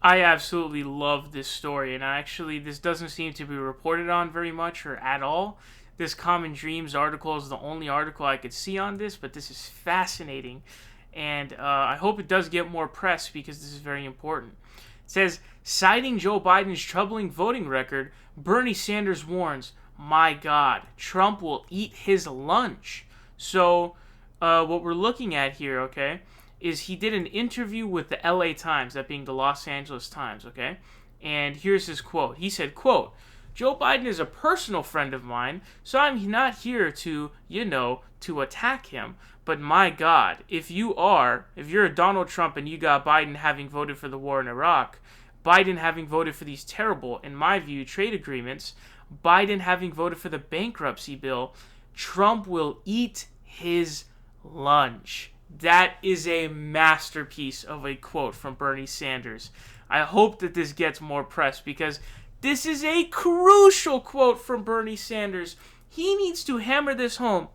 I absolutely love this story, and actually, this doesn't seem to be reported on very much or at all. This Common Dreams article is the only article I could see on this, but this is fascinating, and I hope it does get more press because this is very important. It says, citing Joe Biden's troubling voting record, Bernie Sanders warns, my God, Trump will eat his lunch. So, what we're looking at here, okay, is he did an interview with the LA Times, that being the Los Angeles Times, okay? And here's his quote. He said, quote, Joe Biden is a personal friend of mine, so I'm not here to, to attack him. But my God, if you're a Donald Trump and you got Biden having voted for the war in Iraq, Biden having voted for these terrible, in my view, trade agreements, Biden having voted for the bankruptcy bill, Trump will eat his lunch. That is a masterpiece of a quote from Bernie Sanders. I hope that this gets more press because this is a crucial quote from Bernie Sanders. He needs to hammer this home.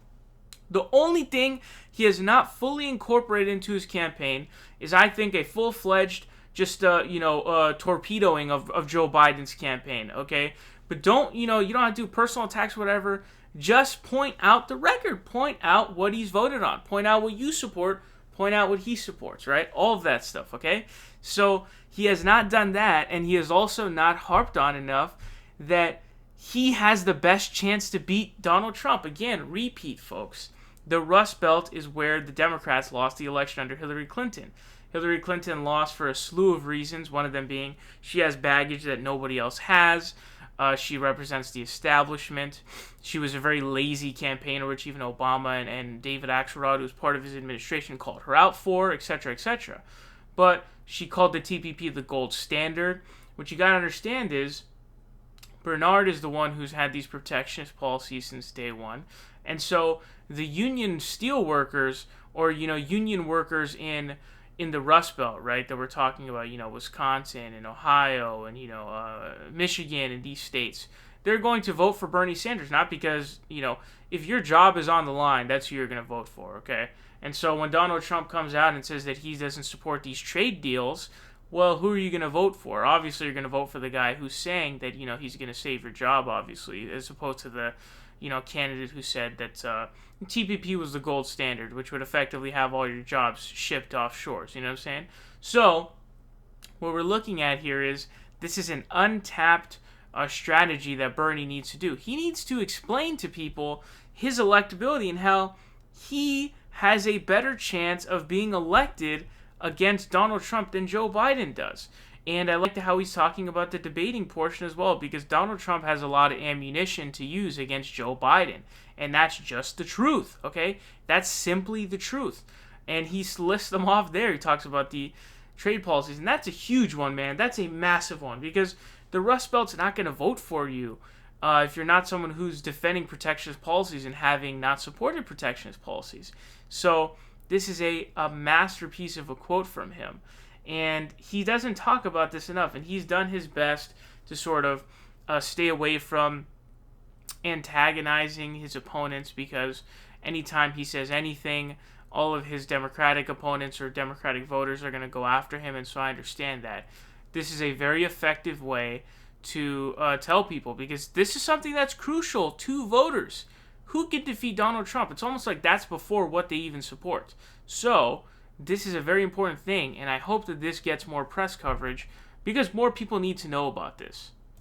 The only thing he has not fully incorporated into his campaign is, I think, a full-fledged torpedoing of Joe Biden's campaign, okay? But you don't have to do personal attacks, whatever. Just point out the record. Point out what he's voted on. Point out what you support. Point out what he supports, right? All of that stuff, okay? So he has not done that, and he has also not harped on enough that he has the best chance to beat Donald Trump. Again, repeat, folks. The Rust Belt is where the Democrats lost the election under Hillary Clinton. Hillary Clinton lost for a slew of reasons, one of them being she has baggage that nobody else has. She represents the establishment. She was a very lazy campaigner, which even Obama and David Axelrod, who was part of his administration, called her out for, etc., etc. But she called the TPP the gold standard. What you got to understand is Bernard is the one who's had these protectionist policies since day one. And so the union steel workers, or, union workers in the Rust Belt, right, that we're talking about, Wisconsin and Ohio and, Michigan and these states, they're going to vote for Bernie Sanders, not because, if your job is on the line, that's who you're going to vote for, okay? And so when Donald Trump comes out and says that he doesn't support these trade deals, well, who are you going to vote for? Obviously, you're going to vote for the guy who's saying that, he's going to save your job, obviously, as opposed to the, candidate who said that TPP was the gold standard, which would effectively have all your jobs shipped offshore. You know what I'm saying? So, what we're looking at here is this is an untapped strategy that Bernie needs to do. He needs to explain to people his electability and how he has a better chance of being elected against Donald Trump than Joe Biden does. And I like how he's talking about the debating portion as well, because Donald Trump has a lot of ammunition to use against Joe Biden. And that's just the truth, okay? That's simply the truth. And he lists them off there. He talks about the trade policies. And that's a huge one, man. That's a massive one, because the Rust Belt's not going to vote for you if you're not someone who's defending protectionist policies and having not supported protectionist policies. So this is a masterpiece of a quote from him. And he doesn't talk about this enough, and he's done his best to sort of stay away from antagonizing his opponents, because anytime he says anything, all of his Democratic opponents or Democratic voters are going to go after him, and so I understand that. This is a very effective way to tell people, because this is something that's crucial to voters. Who can defeat Donald Trump? It's almost like that's before what they even support. So this is a very important thing, and I hope that this gets more press coverage because more people need to know about this.